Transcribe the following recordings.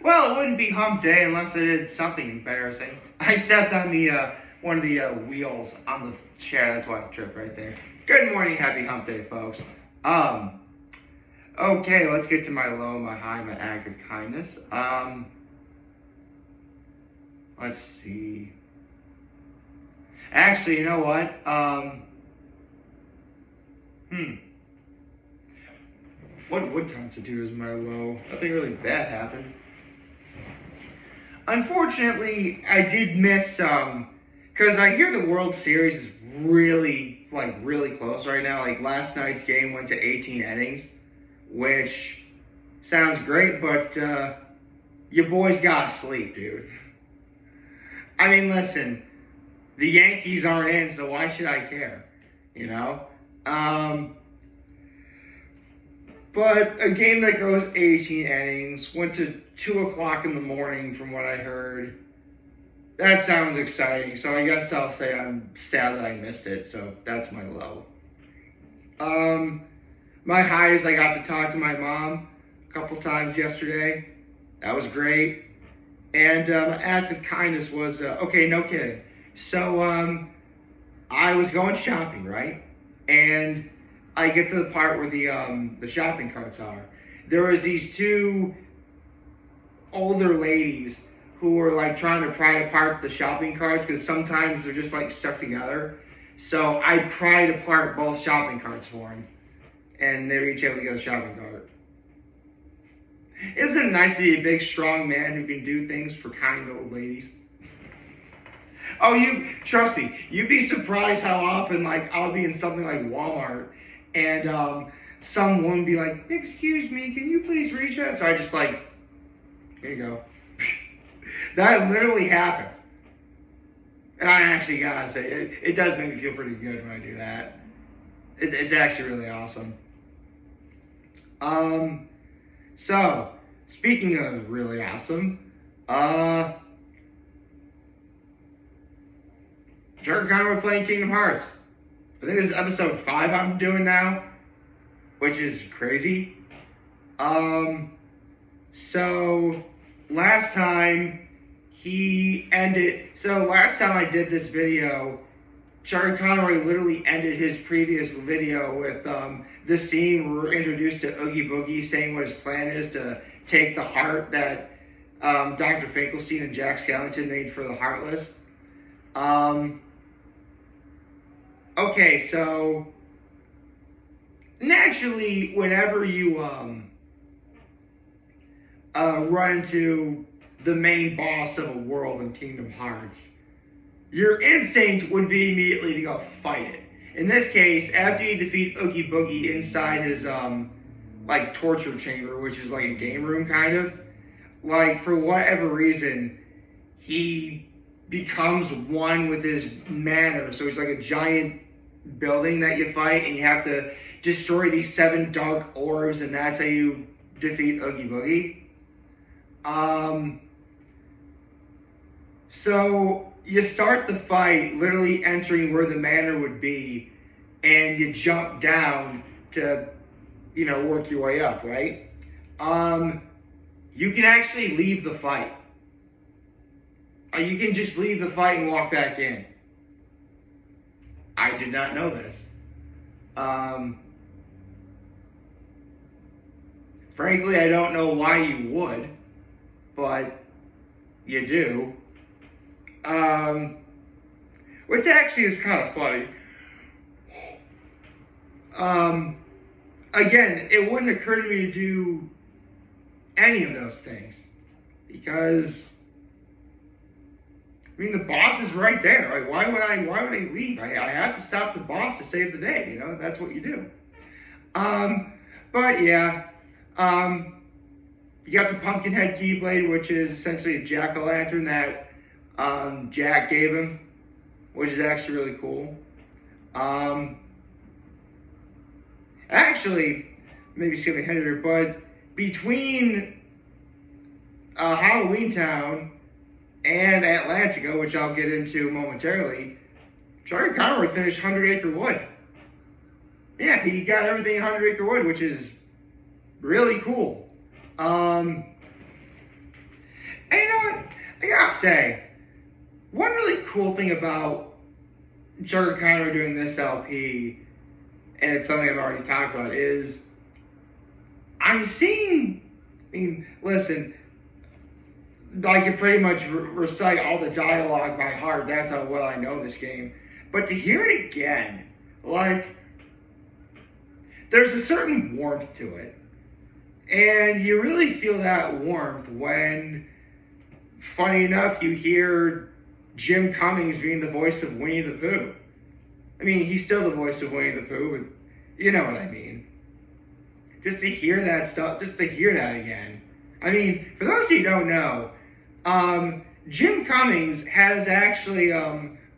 Well, it wouldn't be hump day unless I did something embarrassing. I stepped on the one of the wheels on the chair. That's why I tripped right there. Good morning, happy hump day, folks. Okay, let's get to my low, my high, my act of kindness. Let's see. Actually, you know what? What would constitute as my low? Nothing really bad happened. Unfortunately, I did miss because I hear the World Series is really close right now. Like last night's game went to 18 innings, which sounds great, but your boys gotta sleep, dude. I mean, listen, the Yankees aren't in, so why should I care? You know? But a game that goes 18 innings, went to 2 o'clock in the morning from what I heard. That sounds exciting, so I guess I'll say I'm sad that I missed it, so that's my low. My high is I got to talk to my mom a couple times yesterday. That was great. And my act of kindness was, okay, no kidding. So I was going shopping, right? And I get to the part where the shopping carts are. There was these two older ladies who were like trying to pry apart the shopping carts because sometimes they're just like stuck together. So I pried apart both shopping carts for them, and they were each able to get a shopping cart. Isn't it nice to be a big, strong man who can do things for kind old ladies? Oh, trust me, you'd be surprised how often like I'll be in something like Walmart and some woman be like, "Excuse me, can you please reach out?" So I just like, here you go. That literally happens. And I actually gotta say, it does make me feel pretty good when I do that. It's actually really awesome. So, speaking of really awesome, Chuggaaconroy playing Kingdom Hearts. I think this is episode 5 I'm doing now, which is crazy. So last time last time I did this video, Chuggaaconroy literally ended his previous video with the scene where we're introduced to Oogie Boogie saying what his plan is to take the heart that Dr. Finkelstein and Jack Skellington made for the Heartless. Okay, so naturally, whenever you run into the main boss of a world in Kingdom Hearts, your instinct would be immediately to go fight it. In this case, after you defeat Oogie Boogie inside his like torture chamber, which is like a game room kind of, like for whatever reason, he becomes one with his manor. So it's like a giant building that you fight, and you have to destroy these 7 dark orbs, and that's how you defeat Oogie Boogie. So you start the fight literally entering where the manor would be, and you jump down to, work your way up, right? You can actually leave the fight. You can just leave the fight and walk back in. I did not know this. Frankly, I don't know why you would, but you do. Which actually is kind of funny. Again, it wouldn't occur to me to do any of those things because, I mean, the boss is right there. Like, why would I leave? I have to stop the boss to save the day. That's what you do. But yeah, you got the Pumpkinhead Keyblade, which is essentially a jack-o'-lantern that Jack gave him, which is actually really cool. Actually, maybe skipping ahead here, but between Halloween Town and Atlantica, which I'll get into momentarily, Chuggaaconroy finished 100 Acre Wood. yeah, he got everything in 100 Acre Wood, which is really cool. And you know what? I gotta say, one really cool thing about Chuggaaconroy doing this LP, and it's something I've already talked about, is I'm seeing, I mean, listen, I can pretty much recite all the dialogue by heart. That's how well I know this game. But to hear it again, like, there's a certain warmth to it. And you really feel that warmth when, funny enough, you hear Jim Cummings being the voice of Winnie the Pooh. I mean, he's still the voice of Winnie the Pooh, but you know what I mean. Just to hear that stuff, just to hear that again. I mean, for those who don't know, Jim Cummings has actually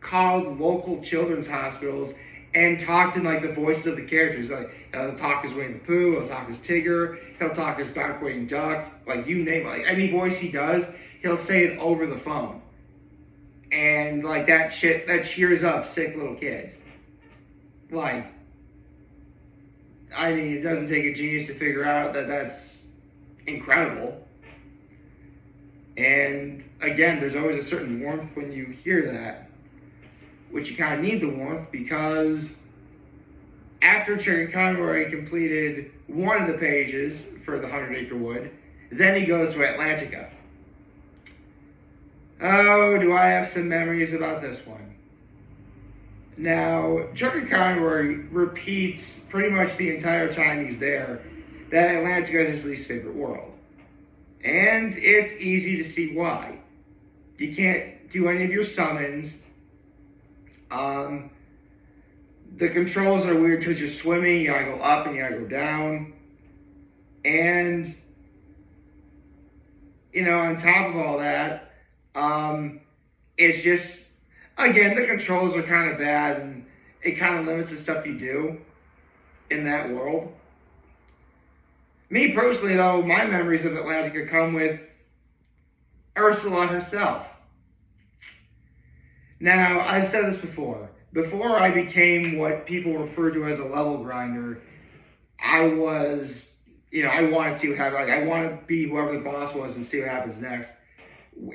called local children's hospitals and talked in like the voices of the characters. Like he'll talk as Winnie the Pooh, he'll talk as Tigger, he'll talk as Darkwing Duck, like you name it. Like any voice he does, he'll say it over the phone. And like that cheers up sick little kids. Like, I mean, it doesn't take a genius to figure out that that's incredible. And again, there's always a certain warmth when you hear that, which you kind of need the warmth because after Chuggaaconroy completed one of the pages for the 100 Acre Wood, then he goes to Atlantica. Oh, do I have some memories about this one. Now, Chuggaaconroy repeats pretty much the entire time he's there that Atlantica is his least favorite world. And it's easy to see why. You can't do any of your summons. The controls are weird because you're swimming, you gotta go up and you gotta go down. And, you know, on top of all that, it's just, again, the controls are kind of bad and it kind of limits the stuff you do in that world. Me personally, though, my memories of Atlantica come with Ursula herself. Now, I've said this before. Before I became what people refer to as a level grinder, I was, you know, I wanted to see what happened. Like, I want to be whoever the boss was and see what happens next.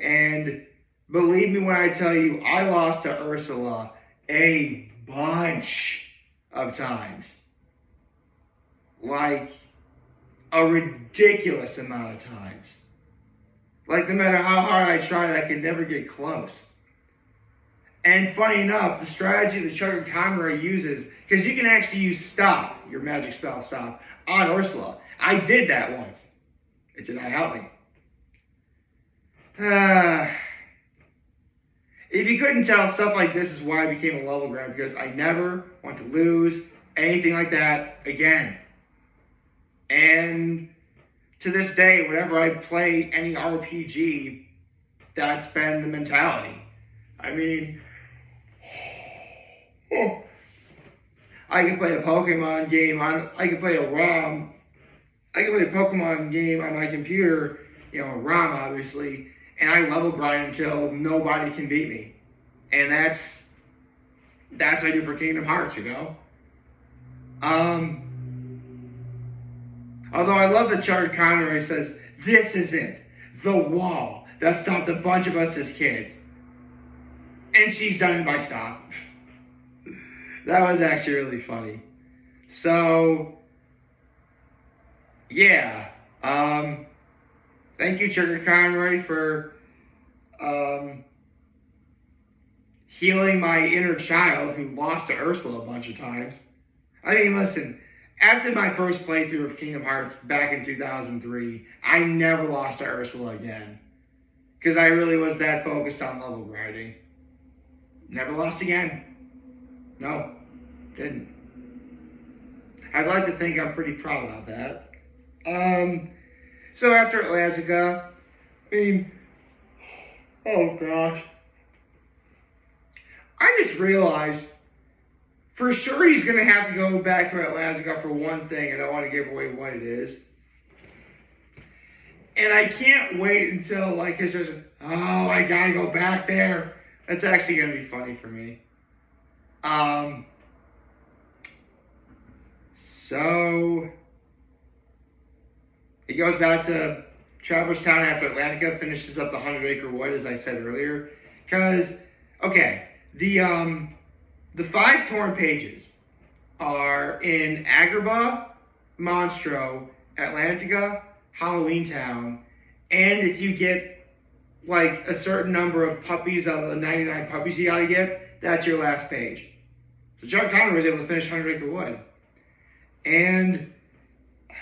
And believe me when I tell you, I lost to Ursula a bunch of times. Like, a ridiculous amount of times. Like, no matter how hard I tried, I could never get close. And funny enough, the strategy that Chuggaaconroy uses, because you can actually use stop, your magic spell stop, on Ursula. I did that once. It did not help me. If you couldn't tell, stuff like this is why I became a level grab, because I never want to lose anything like that again. And to this day, whenever I play any RPG, that's been the mentality. I mean, I can play a Pokemon game I can play a ROM. I can play a Pokemon game on my computer, you know, a ROM obviously, and I level grind until nobody can beat me. And that's what I do for Kingdom Hearts, you know? Although I love that Chuggaaconroy says, this isn't the wall that stopped a bunch of us as kids. And she's done it by stop. That was actually really funny. So, yeah. Thank you, Chuggaaconroy, for healing my inner child who lost to Ursula a bunch of times. I mean, listen, after my first playthrough of Kingdom Hearts back in 2003, I never lost to Ursula again. Because I really was that focused on level grinding. Never lost again. No, didn't. I'd like to think I'm pretty proud about that. So after Atlantica, I mean, oh gosh. I just realized for sure he's going to have to go back to Atlantica for one thing, and I don't want to give away what it is. And I can't wait until, like, it's just, oh, I gotta go back there. That's actually going to be funny for me. So it goes back to Traverse Town after Atlantica finishes up the 100-acre wood, as I said earlier. Because, okay, the 5 torn pages are in Agrabah, Monstro, Atlantica, Halloween Town, and if you get like a certain number of puppies out of the 99 puppies you gotta get, that's your last page. So Chuggaaconroy was able to finish 100-acre wood. And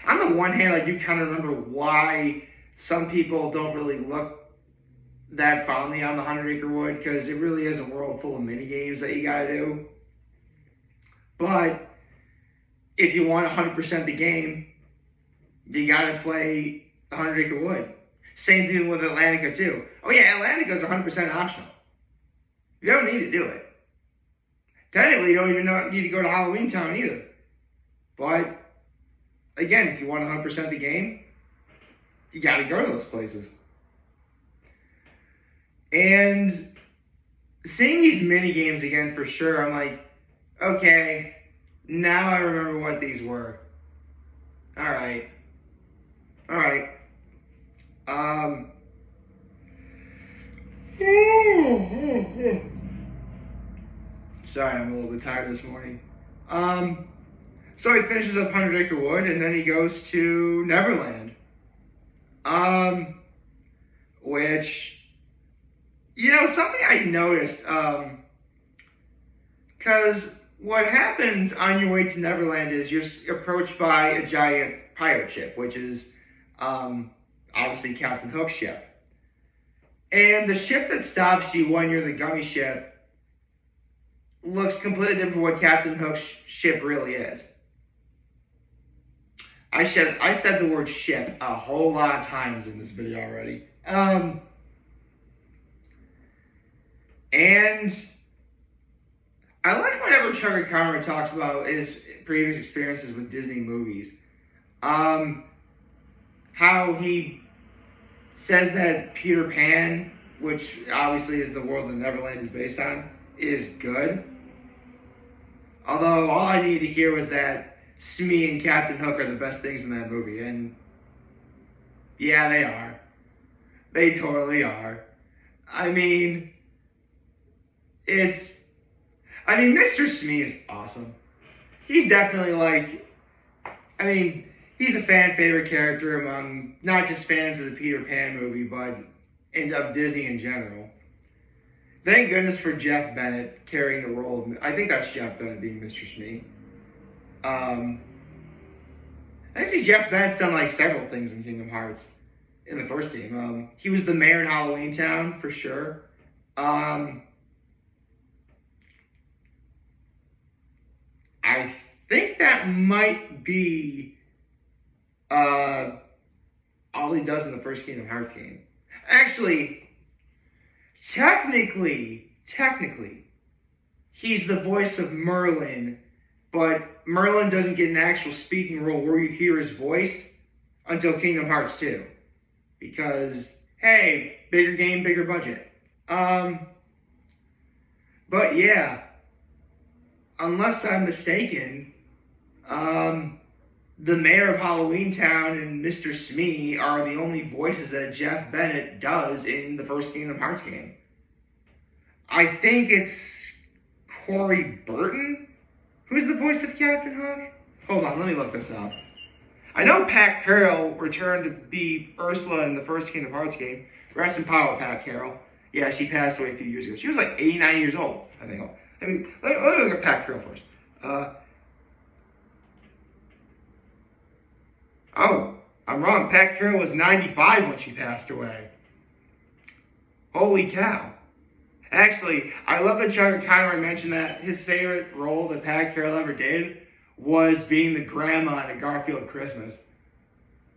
on the one hand, I do kind of remember why some people don't really look that fondly on the 100-acre wood, because it really is a world full of mini games that you gotta do. But if you want 100% the game, you gotta play 100-acre wood. Same thing with Atlantica too. Oh yeah, Atlantica is 100% optional. You don't need to do it. Technically, you don't even need to go to Halloween Town either. But again, if you want 100% the game, you gotta go to those places. And seeing these mini games again for sure, I'm like, okay, now I remember what these were. All right. Sorry, I'm a little bit tired this morning. So he finishes up 100-acre wood, and then he goes to Neverland. Which, something I noticed, because what happens on your way to Neverland is you're approached by a giant pirate ship, which is obviously Captain Hook's ship. And the ship that stops you when you're the gummy ship looks completely different from what Captain Hook's ship really is. I said the word ship a whole lot of times in this video already. And I like whenever Chuggaaconroy talks about his previous experiences with Disney movies. How he says that Peter Pan, which obviously is the world that Neverland is based on, is good. Although all I needed to hear was that Smee and Captain Hook are the best things in that movie. And yeah, they are. They totally are. I mean, Mr. Smee is awesome. He's definitely he's a fan favorite character among not just fans of the Peter Pan movie, but of Disney in general. Thank goodness for Jeff Bennett carrying the role of, I think that's Jeff Bennett being Mr. Smee. Actually, Jeff Bennett's done like several things in Kingdom Hearts in the first game. He was the mayor in Halloween Town for sure. I think that might be all he does in the first Kingdom Hearts game. Actually, technically, he's the voice of Merlin, but Merlin doesn't get an actual speaking role where you hear his voice until Kingdom Hearts 2. Because, hey, bigger game, bigger budget. But yeah, unless I'm mistaken, the mayor of Halloween Town and Mr. Smee are the only voices that Jeff Bennett does in the first Kingdom Hearts game. I think it's Corey Burton, who's the voice of Captain Hook. Hold on, let me look this up. I know Pat Carroll returned to be Ursula in the first Kingdom Hearts game. Rest in power, Pat Carroll. Yeah, she passed away a few years ago. She was like 89 years old, I think. Let me look at Pat Carroll first. Oh, I'm wrong. Pat Carroll was 95 when she passed away. Holy cow. Actually, I love that Chuggaaconroy mentioned that his favorite role that Pat Carroll ever did was being the grandma in A Garfield Christmas.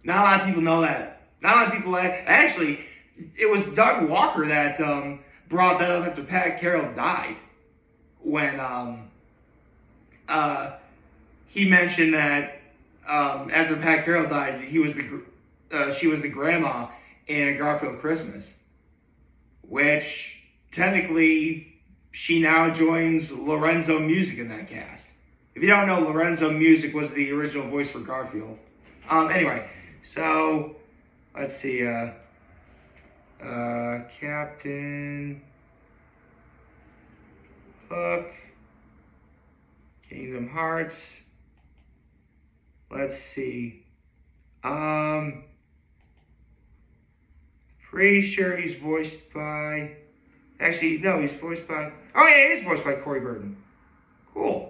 Not a lot of people know that. Not a lot of people... Actually, it was Doug Walker that brought that up after Pat Carroll died. When he mentioned that after Pat Carroll died, she was the grandma in A Garfield Christmas, which technically she now joins Lorenzo Music in that cast. If you don't know, Lorenzo Music was the original voice for Garfield. Anyway, so let's see. Captain Hook, Kingdom Hearts. Let's see. Pretty sure he's voiced by. Actually, no, he's voiced by. Oh yeah, he is voiced by Corey Burton. Cool.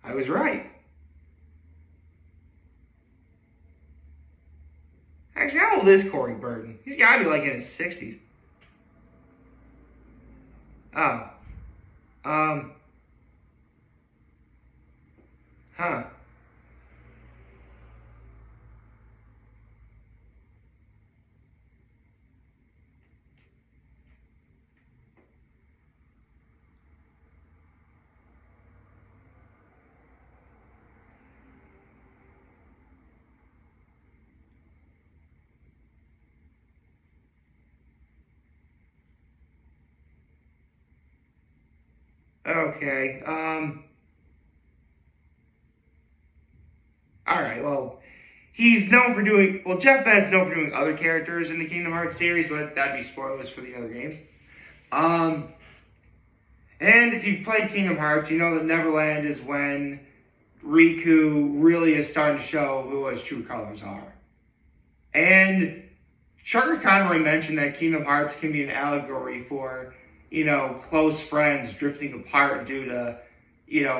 I was right. Actually, how old is Corey Burton? He's gotta be like in his 60s. Oh. Huh. Okay. All right. Well, he's known for doing. Well, Jeff Bennett's known for doing other characters in the Kingdom Hearts series, but that'd be spoilers for the other games. And if you played Kingdom Hearts, you know that Neverland is when Riku really is starting to show who his true colors are. And Chuggaaconroy mentioned that Kingdom Hearts can be an allegory for, close friends drifting apart due to,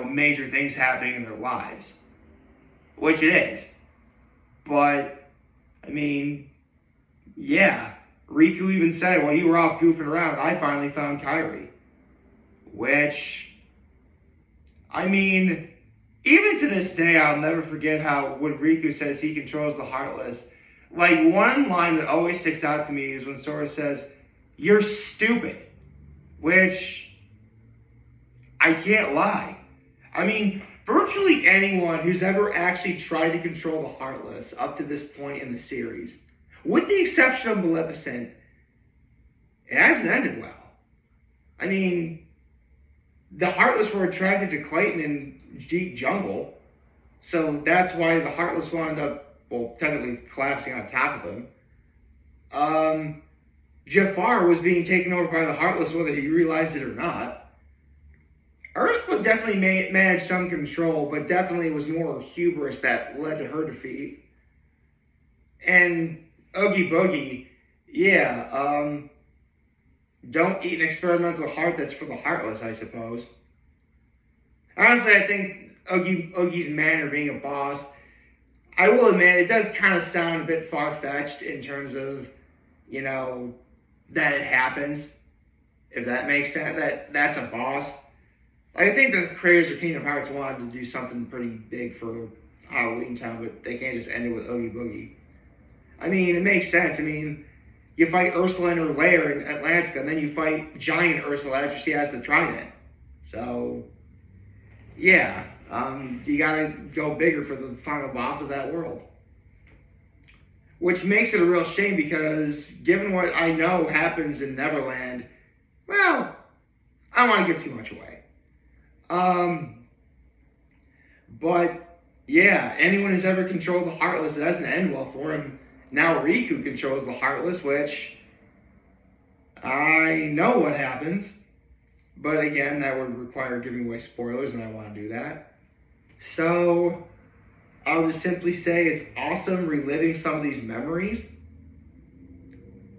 major things happening in their lives. Which it is. But, I mean, yeah. Riku even said, while you were off goofing around, I finally found Kairi. Which, I mean, even to this day, I'll never forget how when Riku says he controls the Heartless, like one line that always sticks out to me is when Sora says, "You're stupid," which I can't lie. I mean, virtually anyone who's ever actually tried to control the Heartless up to this point in the series, with the exception of Maleficent, it hasn't ended well. I mean, the Heartless were attracted to Clayton in Deep Jungle, so that's why the Heartless wound up, well, technically collapsing on top of him. Jafar was being taken over by the Heartless whether he realized it or not. Ursula definitely managed some control, but definitely was more hubris that led to her defeat. And Oogie Boogie, yeah, don't eat an experimental heart that's for the Heartless, I suppose. Honestly, I think Oogie's manner being a boss, I will admit, it does kind of sound a bit far-fetched in terms of, that it happens. If that makes sense, that's a boss. I think the creators of Kingdom Hearts wanted to do something pretty big for Halloween Town, but they can't just end it with Oogie Boogie. I mean, it makes sense. I mean, you fight Ursula in her lair in Atlantica, and then you fight giant Ursula after she has the trident. So, yeah, you gotta go bigger for the final boss of that world. Which makes it a real shame because, given what I know happens in Neverland, well, I don't want to give too much away. But, yeah, anyone who's ever controlled the Heartless, it doesn't end well for him. Now Riku controls the Heartless, which I know what happens. But again, that would require giving away spoilers, and I want to do that. So, I'll just simply say it's awesome reliving some of these memories.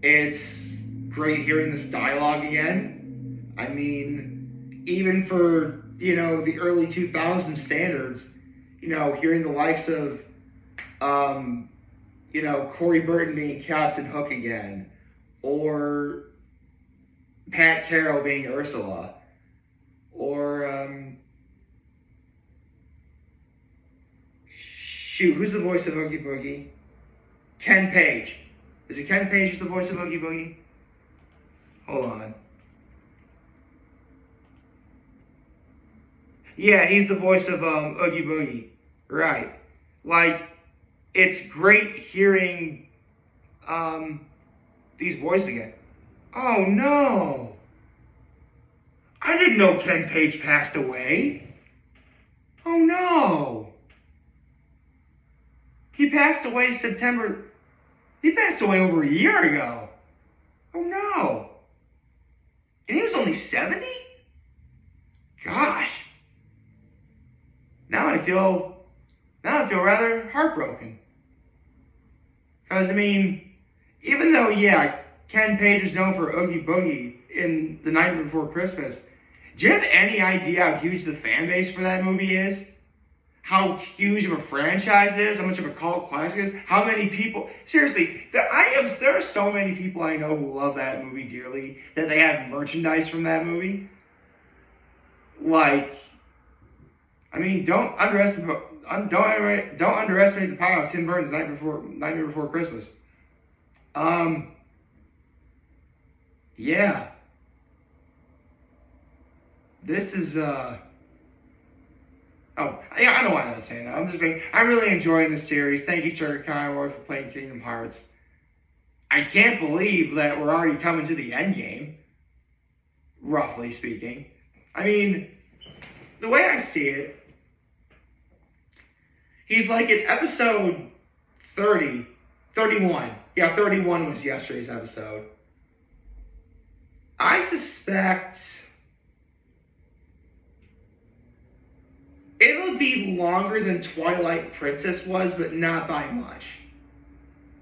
It's great hearing this dialogue again. I mean, even for, the early 2000s standards, hearing the likes of, Corey Burton being Captain Hook again, or Pat Carroll being Ursula, or, who's the voice of Oogie Boogie? Ken Page. Is it Ken Page who's the voice of Oogie Boogie? Hold on. Yeah, he's the voice of Oogie Boogie. Right. Like, it's great hearing these voices again. Oh, no. I didn't know Ken Page passed away. Oh no. He passed away He passed away over a year ago. Oh no. And he was only 70? Gosh. Now I feel rather heartbroken. Because, I mean, even though, yeah, Ken Page was known for Oogie Boogie in The Night Before Christmas, do you have any idea how huge the fan base for that movie is? How huge of a franchise it is? How much of a cult classic it is? How many people... Seriously, there are so many people I know who love that movie dearly that they have merchandise from that movie. Like, I mean, don't underestimate the power of Tim Burton's Nightmare Before Christmas. Yeah. This is, Oh, yeah, I know why I'm not saying that. I'm just saying, I'm really enjoying this series. Thank you, Chuggaaconroy, for playing Kingdom Hearts. I can't believe that we're already coming to the end game, roughly speaking. I mean, the way I see it, he's like in episode 31. Yeah, 31 was yesterday's episode. I suspect it'll be longer than Twilight Princess was, but not by much.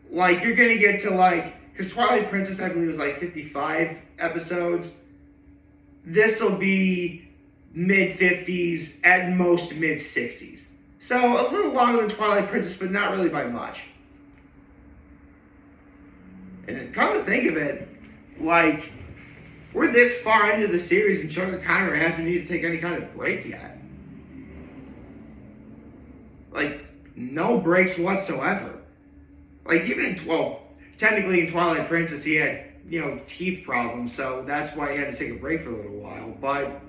Like, you're going to get to, like, because Twilight Princess, I believe, was like 55 episodes. This will be mid-50s, at most mid-60s. So, a little longer than Twilight Princess, but not really by much. And come to think of it, like, we're this far into the series and Chuggaaconroy hasn't needed to take any kind of break yet. Like, no breaks whatsoever. Like, technically in Twilight Princess he had, teeth problems, so that's why he had to take a break for a little while. But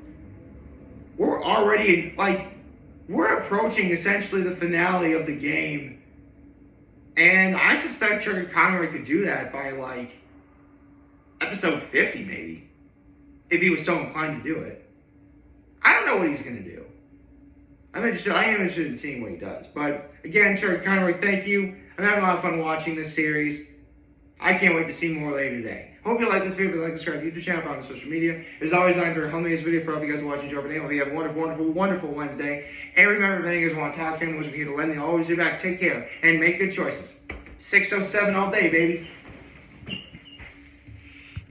we're already, we're approaching essentially the finale of the game. And I suspect Chuggaaconroy could do that by, episode 50, maybe. If he was so inclined to do it. I don't know what he's going to do. I am interested in seeing what he does. But, again, Chuggaaconroy, thank you. I'm having a lot of fun watching this series. I can't wait to see more later today. Hope you like this video. If you like, subscribe to the YouTube channel, follow me on social media. As always, I'm very humble in this video for all of you guys watching the show today. Hope you have a wonderful, wonderful, wonderful Wednesday. And remember, if any of you guys want to talk to him, which is here to let me always do back. Take care and make good choices. 607 all day, baby.